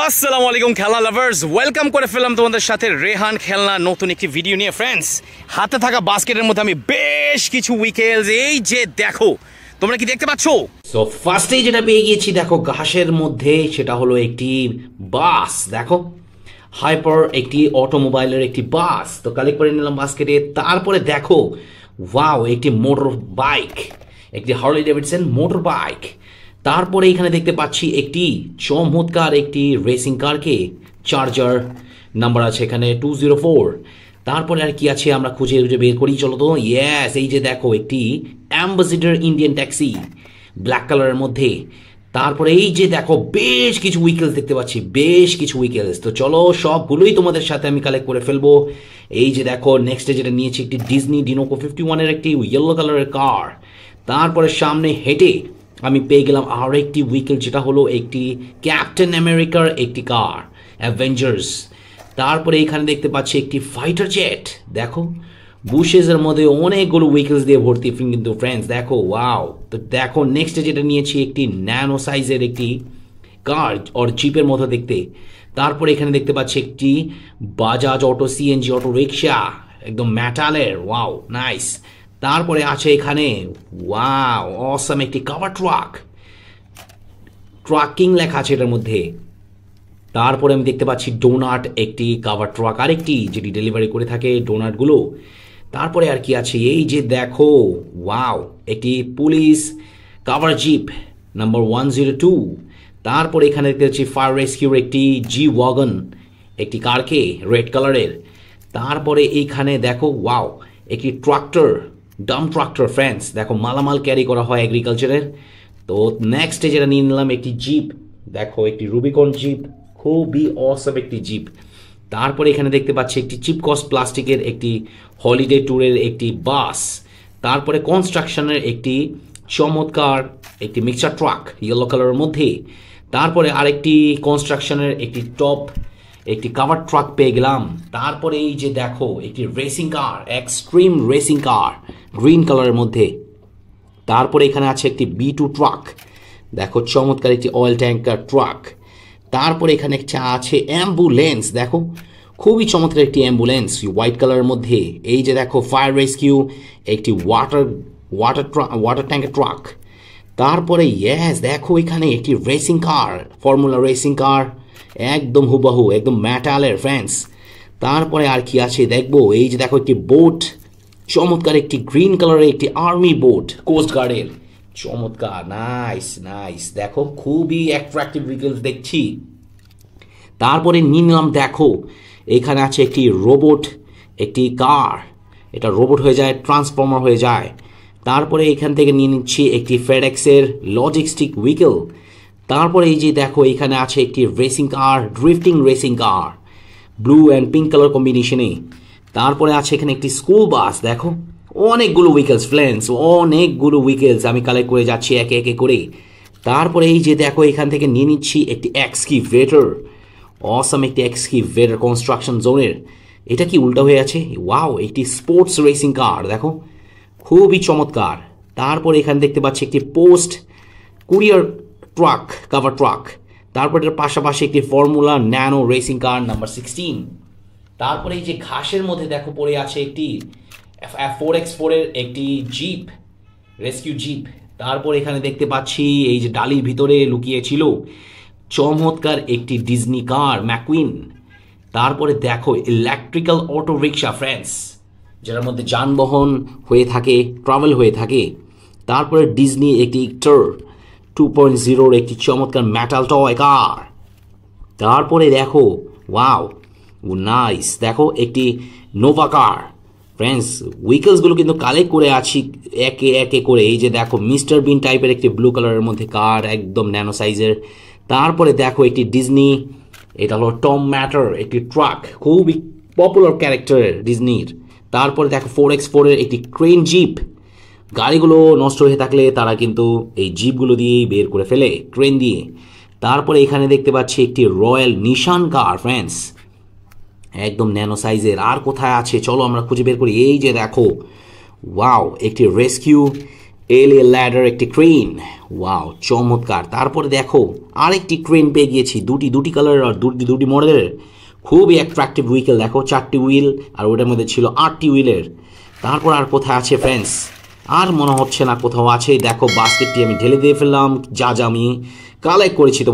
আসসালামু আলাইকুম খেলনা লাভার্স, ওয়েলকাম করে ফেললাম তোমাদের সাথে রেহান খেলনা নতুন একটি ভিডিও নিয়ে। ফ্রেন্ডস, হাতে থাকা বাস্কেটের মধ্যে আমি বেশ কিছু উইকেলস, এই যে দেখো, তোমরা কি দেখতে পাচ্ছ? সো ফার্স্টেই যেটা পেয়ে গিয়েছি দেখো ঘাসের মধ্যে, সেটা হলো একটি বাস। দেখো হাইপার একটি অটোমোবাইলের একটি বাস, তো কালেক্ট করে নিলাম বাস্কেটে। তারপরে দেখো ওয়াও, একটি মোটর বাইক, একটি হার্লি ডেভিডসন মোটর বাইক। তারপরে এখানে দেখতে পাচ্ছি একটি চমৎকার একটি রেসিং কারকে, চার্জার নাম্বার আছে এখানে 204। তারপরে আর কি আছে আমরা খুঁজে খুঁজে বের করি, চলো তো। ইয়েস, এই যে দেখো একটি অ্যাম্বাসেডর ইন্ডিয়ান ট্যাক্সি ব্ল্যাক কালারের মধ্যে। তারপরে এই যে দেখো বেশ কিছু উইকেলস দেখতে পাচ্ছি, বেশ কিছু উইকেলস। তো চলো সবগুলোই তোমাদের সাথে আমি কালেক্ট করে ফেলবো। এই যে দেখো নেক্সটে যেটা নিয়েছি একটি ডিজনি ডিনোকো 51-এর একটি ইয়েলো কালারের কার। তারপরে সামনে হেঁটে আমি পেয়ে গেলাম আর একটি উইকেল, যেটা হলো একটি ক্যাপ্টেন আমেরিকার একটি কার, অ্যাভেঞ্জার্স। তারপরে এখানে দেখতে পাচ্ছি একটি ফাইটার জেট। দেখো বুশেসের মধ্যে অনেকগুলো উইকেলস দিয়ে ভর্তি কিন্তু ফ্রেন্ডস, দেখো ওয়াও। তো দেখো নেক্সটে যেটা নিয়েছি একটি ন্যানো সাইজের একটি কার ওর জিপের মতো দেখতে। তারপরে এখানে দেখতে পাচ্ছি একটি Bajaj auto CNG auto rickshaw, একদম মেটালের, ওয়াও নাইস। তারপরে আছে এখানে ওয়াও অসাম একটি কাভার ট্রাক, ট্রাকিং লেখা আছে এটার মধ্যে। তারপরে আমি দেখতে পাচ্ছি ডোনাট একটি কাভার ট্রাক, আরেকটি যেটি ডেলিভারি করে থাকে ডোনাটগুলো। তারপরে আর কি আছে, এই যে দেখো ওয়াও একটি পুলিশ কাভার জিপ নাম্বার 102। তারপরে এখানে দেখতে পাচ্ছি ফায়ার রেস্কিউর একটি জি ওয়াগন, একটি কারকে রেড কালারের। তারপরে এইখানে দেখো ওয়াও একটি ট্রাক্টর, ডাম্প ট্রাক্টর ফ্রেন্ডস, দেখো মালামাল ক্যারি করা হয় এগ্রিকালচারের। তো নেক্সটে যেটা নিয়ে নিলাম একটি জিপ, দেখো একটি রুবিকন জিপ, খুবই অসম একটি জিপ। তারপরে এখানে দেখতে পাচ্ছি একটি চিপকস প্লাস্টিকের একটি হলিডে ট্যুরের একটি বাস। তারপরে কনস্ট্রাকশনের একটি চমৎকার একটি মিক্সচার ট্রাক ইয়েলো কালারের মধ্যে। তারপরে আরেকটি কনস্ট্রাকশনের একটি টপ একটি কাভার ট্রাক পেয়ে গেলাম। তারপরে এই যে দেখো একটি racing car, extreme racing car green কালারের মধ্যে। তারপরে এখানে আছে একটি B2 ট্রাক, দেখো চমৎকার একটি অয়েল ট্যাঙ্কার ট্রাক। তারপরে এখানে একটা আছে অ্যাম্বুলেন্স, দেখো খুবই চমৎকার একটি অ্যাম্বুলেন্স হোয়াইট কালারের মধ্যে। এই যে দেখো ফায়ার রেস্কিউ একটি ওয়াটার ট্যাঙ্কের ট্রাক। তারপরে ইয়েস দেখো এখানে একটি রেসিং কার, ফর্মুলা রেসিং কার, একদম হুবাহু, একদম ম্যাটালের ফ্রেন্ডস। তারপরে আর কি আছে দেখবো, এই যে দেখো একটি বোট, চমৎকার একটি গ্রিন কালারের একটি আর্মি বোট কোস্ট গার্ডের, চমৎকার নাইস নাইস। দেখো খুবই অ্যাট্রাকটিভ ভেহিকলস দেখছি। তারপরে নিয়ে নিলাম দেখো এখানে আছে একটি রোবট একটি কার, এটা রোবট হয়ে যায়, ট্রান্সফর্মার হয়ে যায়। তারপরে এখান থেকে নিয়ে নিচ্ছি একটি ফেডেক্সের লজিস্টিক উইকেল। তারপরে এই যে দেখো এখানে আছে একটি racing car, drifting racing car, blue and pink colour কম্বিনেশনে। তারপরে আছে এখানে একটি স্কুল বাস, দেখো অনেকগুলো উইকেলস ফ্রেন্ডস, অনেকগুলো উইকেলস আমি কালেক্ট করে যাচ্ছি একে একে করে। তারপরে এই যে দেখো এখান থেকে নিয়ে নিচ্ছি একটি এক্সকিভেটর, অসাম একটি এক্সকিভেটর কনস্ট্রাকশন জোনের। এটা কি উল্টা হয়ে আছে, ওয়াও একটি স্পোর্টস রেসিং কার, দেখো খুবই চমৎকার। তারপরে এখানে দেখতে পাচ্ছি একটি post courier truck cover truck. তারপর এটার পাশাপাশি একটি formula nano racing car number 16। তারপরে এই যে ঘাসের মধ্যে দেখো পড়ে আছে একটি 4x4-এর একটি জিপ, রেস্কিউ জিপ। তারপর এখানে দেখতে পাচ্ছি এই যে ডালির ভিতরে লুকিয়ে ছিল চমৎকার একটি ডিজনি কার ম্যাকুইন। তারপরে দেখো ইলেকট্রিক্যাল অটো রিক্সা ফ্রেন্ডস, যার মধ্যে যানবাহন হয়ে থাকে, ট্রাভেল হয়ে থাকে। তারপরে ডিজনি একটি ইক্টার 2.0-র একটি চমৎকার মেটাল টয় কার। তারপরে দেখো ওয়াও নাইস, দেখো একটি নোভা কার ফ্রেন্ডস। উইকেলসগুলো কিন্তু কালেক্ট করে আছি একে একে করে। এই যে দেখো মিস্টার বিন টাইপের একটি ব্লু কালারের মধ্যে কার, একদম ন্যানো সাইজের। তারপরে দেখো একটি ডিজনি, এটা হলো টম ম্যাটার একটি ট্রাক, খুবই পপুলার ক্যারেক্টার ডিজনির। তারপরে দেখো 4x4-এর একটি ক্রেন জিপ, গাড়িগুলো নষ্ট হয়ে থাকলে তারা কিন্তু এই জিপগুলো দিয়েই বের করে ফেলে ক্রেন দিয়ে। তারপরে এখানে দেখতে পাচ্ছি একটি রয়্যাল নিশান কার ফ্রেন্ডস, একদম ন্যানো সাইজের। আর কোথায় আছে চলো আমরা খুঁজে বের করি। এই যে দেখো ওয়াও একটি রেস্কিউ এলিয়ে ল্যাডার একটি ক্রেন, ওয়াও চমৎকার। তারপরে দেখো আরেকটি ক্রেন পেয়ে গিয়েছি, দুটি কালারের আর দুটি মডেলের, খুবই অ্যাট্রাকটিভ উইকেল। দেখো 4টি হুইল আর ওটার মধ্যে ছিল 8টি হুইলের। তারপর আর কোথায় আছে ফ্রেন্ডস, আর মনে হচ্ছে না কোথাও আছে। দেখো বাস্কেটটি আমি ঢেলে দিয়ে ফেললাম, যা আমি কালেক্ট করেছি তোমাদের